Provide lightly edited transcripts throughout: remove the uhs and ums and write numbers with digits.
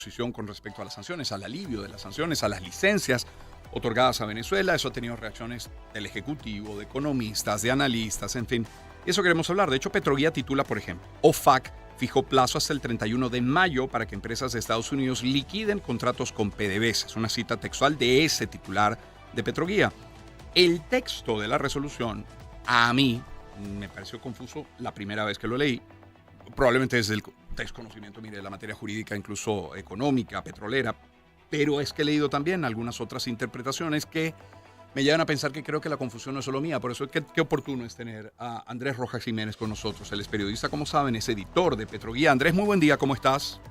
posición con respecto a las sanciones, al alivio de las sanciones, a las licencias otorgadas a Venezuela. Eso ha tenido reacciones del Ejecutivo, de economistas, de analistas, en fin. Y eso queremos hablar. De hecho, Petroguía titula, por ejemplo, OFAC fijó plazo hasta el 31 de mayo para que empresas de Estados Unidos liquiden contratos con PDVSA. Es una cita textual de ese titular de Petroguía. El texto de la resolución, a mí, me pareció confuso la primera vez que lo leí. Probablemente desde el desconocimiento, de la materia jurídica, incluso económica, petrolera. Pero es que he leído también algunas otras interpretaciones que me llevan a pensar que creo que la confusión no es solo mía. Por eso qué oportuno es tener a Andrés Rojas Jiménez con nosotros. Él es periodista, como saben, es editor de Petroguía. Andrés, muy buen día, ¿cómo estás?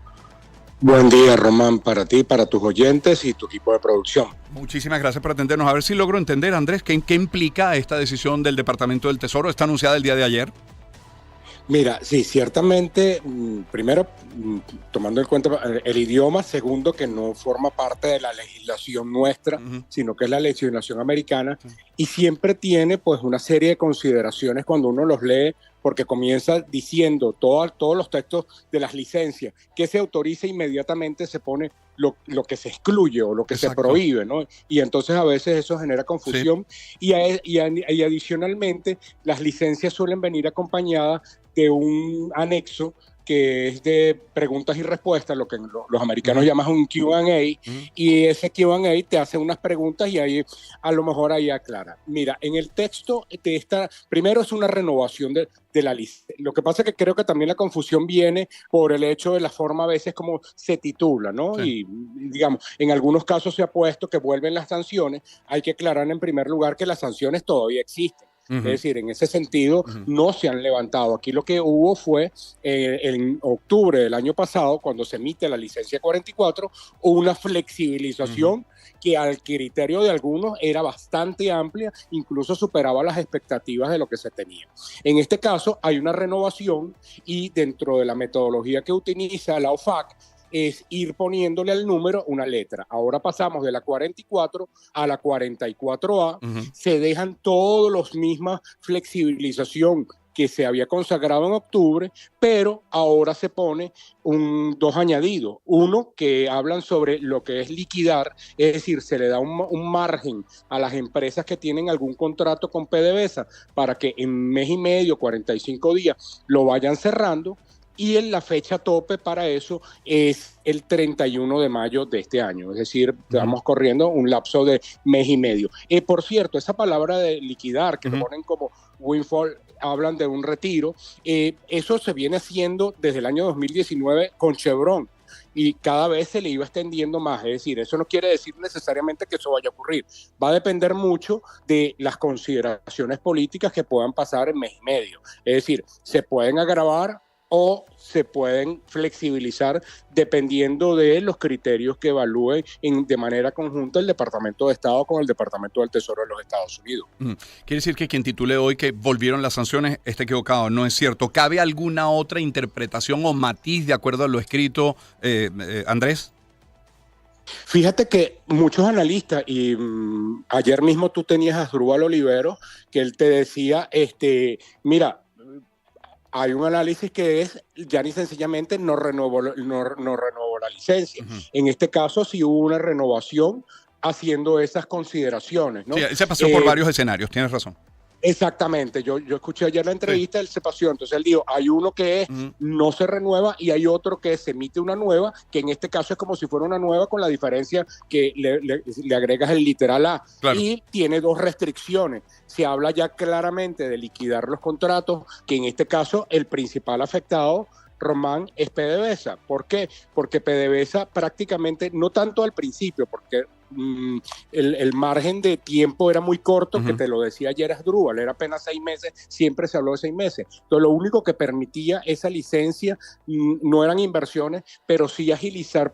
Buen día, Román, para ti, para tus oyentes y tu equipo de producción. Muchísimas gracias por atendernos. A ver si logro entender, Andrés, ¿qué implica esta decisión del Departamento del Tesoro? ¿Está anunciada el día de ayer? Mira, sí, ciertamente, primero, tomando en cuenta el idioma, segundo, que no forma parte de la legislación nuestra, sino que es la legislación americana, y siempre tiene pues una serie de consideraciones cuando uno los lee, porque comienza diciendo todos los textos de las licencias, que se autoriza inmediatamente se pone lo que se excluye o lo que se prohíbe, ¿no? Y entonces a veces eso genera confusión, y adicionalmente las licencias suelen venir acompañadas de un anexo que es de preguntas y respuestas, lo que los americanos llaman un Q&A, y ese Q&A te hace unas preguntas y ahí a lo mejor ahí aclara. Mira, en el texto primero es una renovación de la lista. Lo que pasa es que creo que también la confusión viene por el hecho de la forma a veces como se titula, ¿no? Sí. Y digamos, en algunos casos se ha puesto que vuelven las sanciones. Hay que aclarar en primer lugar que las sanciones todavía existen. Es decir, en ese sentido no se han levantado. Aquí lo que hubo fue en octubre del año pasado, cuando se emite la licencia 44, una flexibilización que al criterio de algunos era bastante amplia, incluso superaba las expectativas de lo que se tenía. En este caso hay una renovación y dentro de la metodología que utiliza la OFAC, es ir poniéndole al número una letra. Ahora pasamos de la 44 a la 44A, se dejan todos los mismas flexibilización que se había consagrado en octubre, pero ahora se pone dos añadidos. Uno, que hablan sobre lo que es liquidar, es decir, se le da un margen a las empresas que tienen algún contrato con PDVSA para que en mes y medio, 45 días, lo vayan cerrando. Y en la fecha tope para eso es el 31 de mayo de este año. Es decir, estamos corriendo un lapso de mes y medio. Por cierto, esa palabra de liquidar, que lo ponen como windfall, hablan de un retiro, eso se viene haciendo desde el año 2019 con Chevron. Y cada vez se le iba extendiendo más. Es decir, eso no quiere decir necesariamente que eso vaya a ocurrir. Va a depender mucho de las consideraciones políticas que puedan pasar en mes y medio. Es decir, se pueden agravar o se pueden flexibilizar dependiendo de los criterios que evalúen de manera conjunta el Departamento de Estado con el Departamento del Tesoro de los Estados Unidos. Quiere decir que quien titule hoy que volvieron las sanciones está equivocado, no es cierto. ¿Cabe alguna otra interpretación o matiz de acuerdo a lo escrito, Andrés? Fíjate que muchos analistas, y ayer mismo tú tenías a Asdrúbal Olivero, que él te decía, mira, hay un análisis que es, ya ni sencillamente no renovó la licencia. En este caso sí hubo una renovación haciendo esas consideraciones, ¿no? Sí, se pasó por varios escenarios, tienes razón. Exactamente, yo escuché ayer la entrevista, él se pasó, entonces él dijo, hay uno que no se renueva y hay otro que se emite una nueva, que en este caso es como si fuera una nueva con la diferencia que le agregas el literal A, y tiene dos restricciones. Se habla ya claramente de liquidar los contratos, que en este caso el principal afectado, Román, es PDVSA. ¿Por qué? Porque PDVSA prácticamente, no tanto al principio, porque el margen de tiempo era muy corto, que te lo decía ayer Asdrúbal, era apenas 6 meses, siempre se habló de 6 meses. Entonces lo único que permitía esa licencia no eran inversiones, pero sí agilizar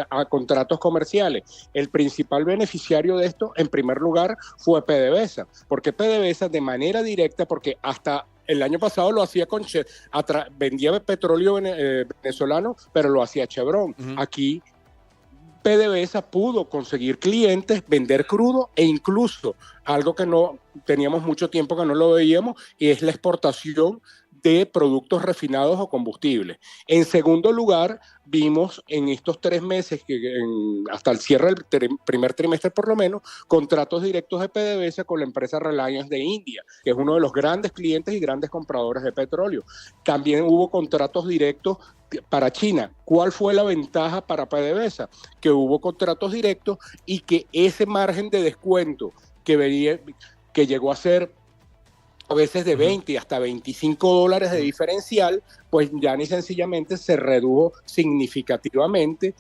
a contratos comerciales. El principal beneficiario de esto, en primer lugar, fue PDVSA, porque PDVSA de manera directa, porque hasta el año pasado lo hacía vendía petróleo venezolano, pero lo hacía Chevron. Aquí PDVSA pudo conseguir clientes, vender crudo e incluso algo que no teníamos mucho tiempo que no lo veíamos, y es la exportación de productos refinados o combustibles. En segundo lugar, vimos en estos 3 meses, hasta el cierre del primer trimestre por lo menos, contratos directos de PDVSA con la empresa Reliance de India, que es uno de los grandes clientes y grandes compradores de petróleo. También hubo contratos directos para China. ¿Cuál fue la ventaja para PDVSA? Que hubo contratos directos y que ese margen de descuento que llegó a ser a veces de 20 y hasta $25 de diferencial, pues ya ni sencillamente se redujo significativamente,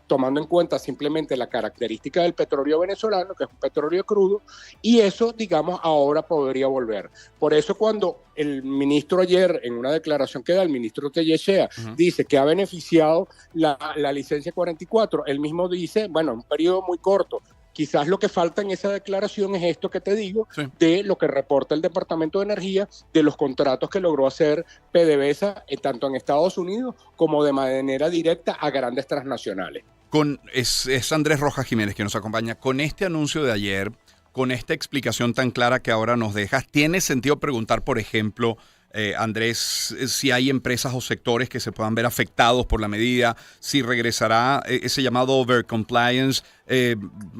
tomando en cuenta simplemente la característica del petróleo venezolano, que es un petróleo crudo, y eso, digamos, ahora podría volver. Por eso cuando el ministro ayer, en una declaración que da el ministro Tellechea, dice que ha beneficiado la licencia 44, él mismo dice, bueno, un periodo muy corto. Quizás lo que falta en esa declaración es esto que te digo, de lo que reporta el Departamento de Energía, de los contratos que logró hacer PDVSA, tanto en Estados Unidos como de manera directa a grandes transnacionales. Es Andrés Rojas Jiménez que nos acompaña. Con este anuncio de ayer, con esta explicación tan clara que ahora nos dejas, ¿tiene sentido preguntar, por ejemplo, Andrés, si hay empresas o sectores que se puedan ver afectados por la medida, si regresará ese llamado overcompliance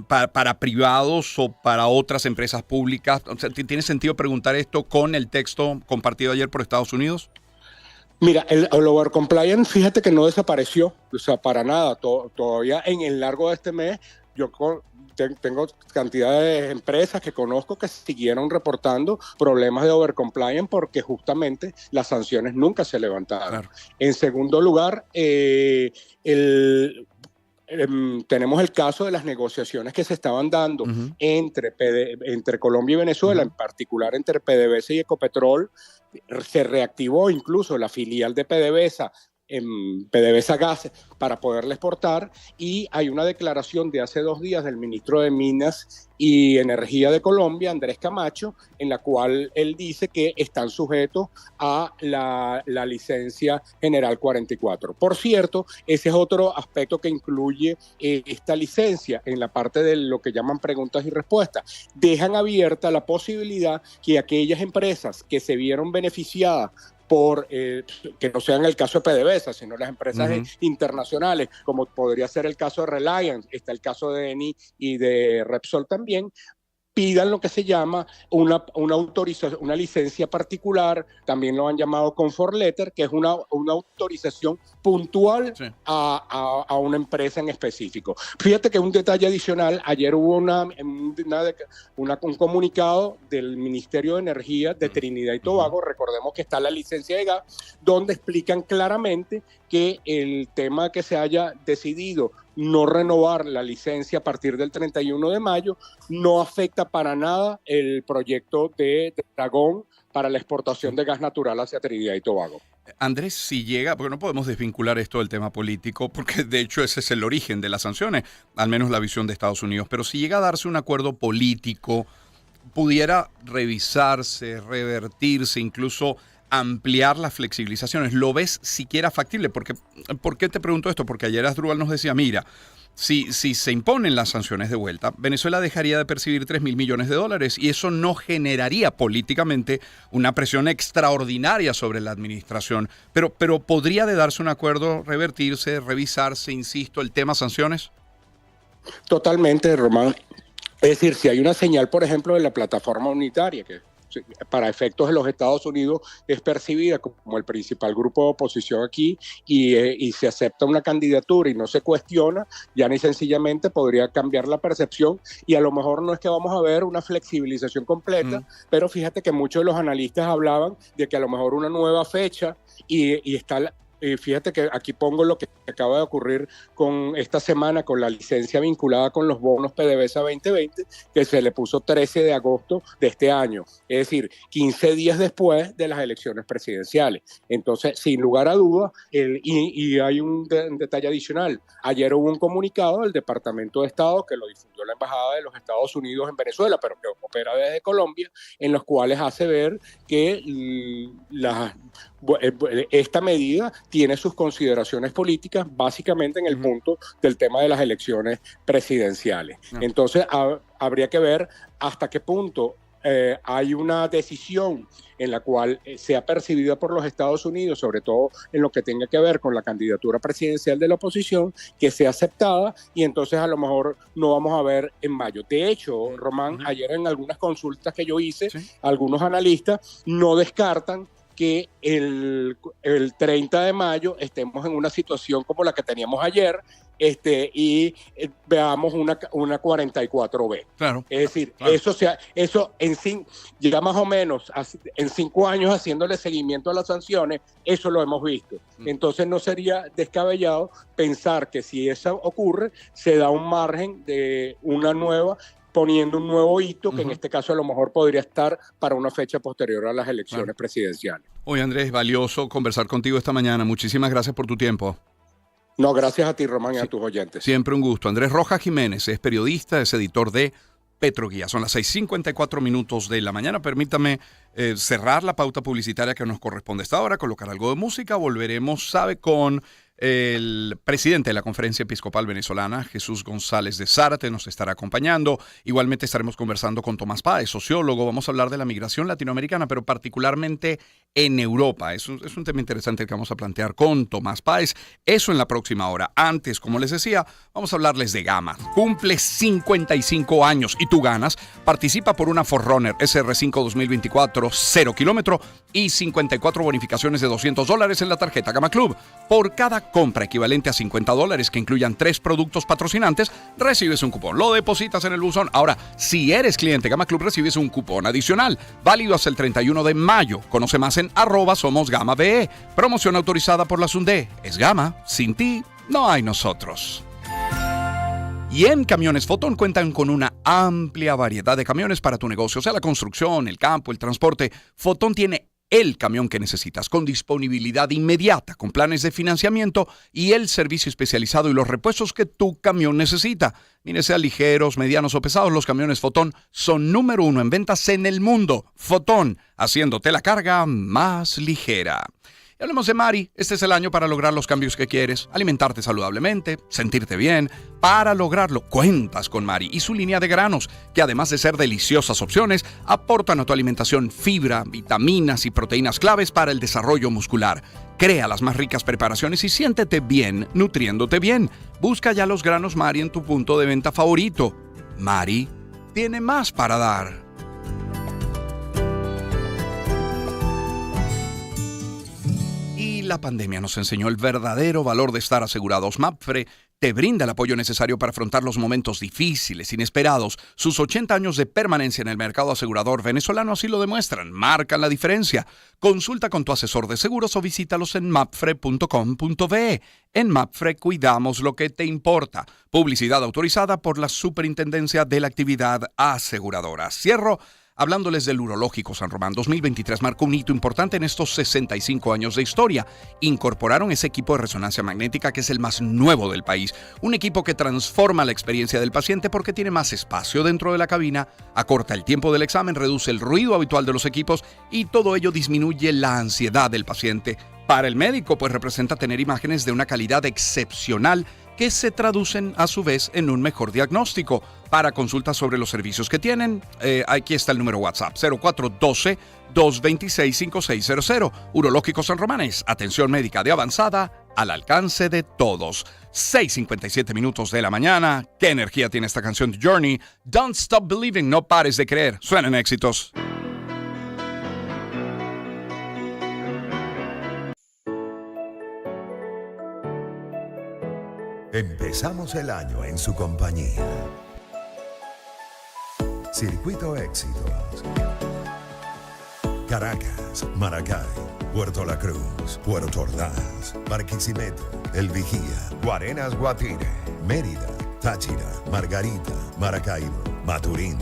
para privados o para otras empresas públicas? O sea, ¿tiene sentido preguntar esto con el texto compartido ayer por Estados Unidos? Mira, el overcompliance, fíjate que no desapareció, o sea, para nada. Todavía en el largo de este mes, yo tengo cantidad de empresas que conozco que siguieron reportando problemas de overcompliance porque justamente las sanciones nunca se levantaron. Claro. En segundo lugar, tenemos el caso de las negociaciones que se estaban dando entre Colombia y Venezuela, en particular entre PDVSA y Ecopetrol. Se reactivó incluso la filial de PDVSA en PDVSA Gas para poderle exportar, y hay una declaración de hace 2 días del ministro de Minas y Energía de Colombia, Andrés Camacho, en la cual él dice que están sujetos a la licencia general 44. Por cierto, ese es otro aspecto que incluye esta licencia en la parte de lo que llaman preguntas y respuestas. Dejan abierta la posibilidad que aquellas empresas que se vieron beneficiadas por que no sean el caso de PDVSA, sino las empresas internacionales, como podría ser el caso de Reliance, está el caso de Eni y de Repsol también, pidan lo que se llama una autorización, una licencia particular, también lo han llamado comfort letter, que es una autorización puntual a una empresa en específico. Fíjate que un detalle adicional, ayer hubo un comunicado del Ministerio de Energía de Trinidad y Tobago, recordemos que está la licencia de gas, donde explican claramente que el tema que se haya decidido no renovar la licencia a partir del 31 de mayo no afecta para nada el proyecto de Dragón para la exportación de gas natural hacia Trinidad y Tobago. Andrés, si llega, porque no podemos desvincular esto del tema político, porque de hecho ese es el origen de las sanciones, al menos la visión de Estados Unidos, pero si llega a darse un acuerdo político, pudiera revisarse, revertirse, incluso ampliar las flexibilizaciones. ¿Lo ves siquiera factible? ¿Por qué te pregunto esto? Porque ayer Asdrúbal nos decía, mira, si se imponen las sanciones de vuelta, Venezuela dejaría de percibir $3.000 millones y eso no generaría políticamente una presión extraordinaria sobre la administración. Pero ¿podría de darse un acuerdo, revertirse, revisarse, insisto, el tema sanciones? Totalmente, Román. Es decir, si hay una señal, por ejemplo, de la plataforma unitaria, que para efectos de los Estados Unidos es percibida como el principal grupo de oposición aquí y se acepta una candidatura y no se cuestiona, ya ni sencillamente podría cambiar la percepción y a lo mejor no es que vamos a ver una flexibilización completa, pero fíjate que muchos de los analistas hablaban de que a lo mejor una nueva fecha y está fíjate que aquí pongo lo que acaba de ocurrir con esta semana con la licencia vinculada con los bonos PDVSA 2020, que se le puso 13 de agosto de este año, es decir, 15 días después de las elecciones presidenciales. Entonces, sin lugar a dudas, y hay un detalle adicional. Ayer hubo un comunicado del Departamento de Estado que lo difundió la Embajada de los Estados Unidos en Venezuela, pero que opera desde Colombia, en los cuales hace ver que esta medida tiene sus consideraciones políticas básicamente en el punto del tema de las elecciones presidenciales. Entonces habría que ver hasta qué punto hay una decisión en la cual se ha percibido por los Estados Unidos, sobre todo en lo que tenga que ver con la candidatura presidencial de la oposición, que sea aceptada, y entonces a lo mejor no vamos a ver en mayo. De hecho, Román, ayer en algunas consultas que yo hice, algunos analistas no descartan que el 30 de mayo estemos en una situación como la que teníamos ayer, y veamos una 44B. Claro. Es decir, eso ya más o menos en 5 años haciéndole seguimiento a las sanciones, eso lo hemos visto. Entonces no sería descabellado pensar que si eso ocurre, se da un margen de poniendo un nuevo hito, que en este caso a lo mejor podría estar para una fecha posterior a las elecciones presidenciales. Oye, Andrés, valioso conversar contigo esta mañana. Muchísimas gracias por tu tiempo. No, gracias a ti, Román, y a tus oyentes. Siempre un gusto. Andrés Rojas Jiménez es periodista, es editor de Petroguía. Son las 6:54 de la mañana. Permítame cerrar la pauta publicitaria que nos corresponde a esta hora, colocar algo de música. Volveremos, con el presidente de la Conferencia Episcopal Venezolana, Jesús González de Zárate, nos estará acompañando. Igualmente estaremos conversando con Tomás Páez, sociólogo. Vamos a hablar de la migración latinoamericana, pero particularmente en Europa. Es un tema interesante el que vamos a plantear con Tomás Páez. Eso en la próxima hora. Antes, como les decía, vamos a hablarles de Gama. Cumple 55 años y tú ganas. Participa por una 4Runner SR5 2024, 0 kilómetro y 54 bonificaciones de $200 en la tarjeta Gama Club. Por cada compra equivalente a $50 que incluyan 3 productos patrocinantes, recibes un cupón. Lo depositas en el buzón. Ahora, si eres cliente Gama Club, recibes un cupón adicional, válido hasta el 31 de mayo. Conoce más en @SomosGamaBE. Promoción autorizada por la SUNDE. Es Gama. Sin ti, no hay nosotros. Y en Camiones Fotón cuentan con una amplia variedad de camiones para tu negocio, sea la construcción, el campo, el transporte. Fotón tiene el camión que necesitas, con disponibilidad inmediata, con planes de financiamiento y el servicio especializado y los repuestos que tu camión necesita. Mire, sean ligeros, medianos o pesados, los camiones Fotón son número 1 en ventas en el mundo. Fotón, haciéndote la carga más ligera. Y hablemos de Mari. Este es el año para lograr los cambios que quieres, alimentarte saludablemente, sentirte bien. Para lograrlo, cuentas con Mari y su línea de granos, que además de ser deliciosas opciones, aportan a tu alimentación fibra, vitaminas y proteínas claves para el desarrollo muscular. Crea las más ricas preparaciones y siéntete bien, nutriéndote bien. Busca ya los granos Mari en tu punto de venta favorito. Mari tiene más para dar. La pandemia nos enseñó el verdadero valor de estar asegurados. MAPFRE te brinda el apoyo necesario para afrontar los momentos difíciles, inesperados. Sus 80 años de permanencia en el mercado asegurador venezolano así lo demuestran, marcan la diferencia. Consulta con tu asesor de seguros o visítalos en mapfre.com.be. En MAPFRE cuidamos lo que te importa. Publicidad autorizada por la Superintendencia de la Actividad Aseguradora. Cierro hablándoles del Urológico San Román. 2023 marcó un hito importante en estos 65 años de historia. Incorporaron ese equipo de resonancia magnética que es el más nuevo del país. Un equipo que transforma la experiencia del paciente porque tiene más espacio dentro de la cabina, acorta el tiempo del examen, reduce el ruido habitual de los equipos y todo ello disminuye la ansiedad del paciente. Para el médico, pues representa tener imágenes de una calidad excepcional que se traducen a su vez en un mejor diagnóstico. Para consultas sobre los servicios que tienen, aquí está el número WhatsApp, 0412-226-5600. Urológico San Román es atención médica de avanzada al alcance de todos. 6:57 de la mañana. ¿Qué energía tiene esta canción de Journey? Don't Stop Believing, no pares de creer. Suenan éxitos. Empezamos el año en su compañía. Circuito Éxitos. Caracas, Maracay, Puerto La Cruz, Puerto Ordaz, Barquisimeto, El Vigía, Guarenas, Guatire, Mérida, Táchira, Margarita, Maracaibo, Maturín.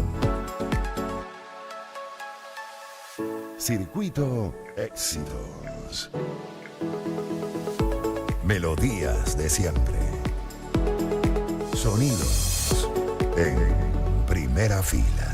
Circuito Éxitos. Melodías de siempre. Sonidos en primera fila.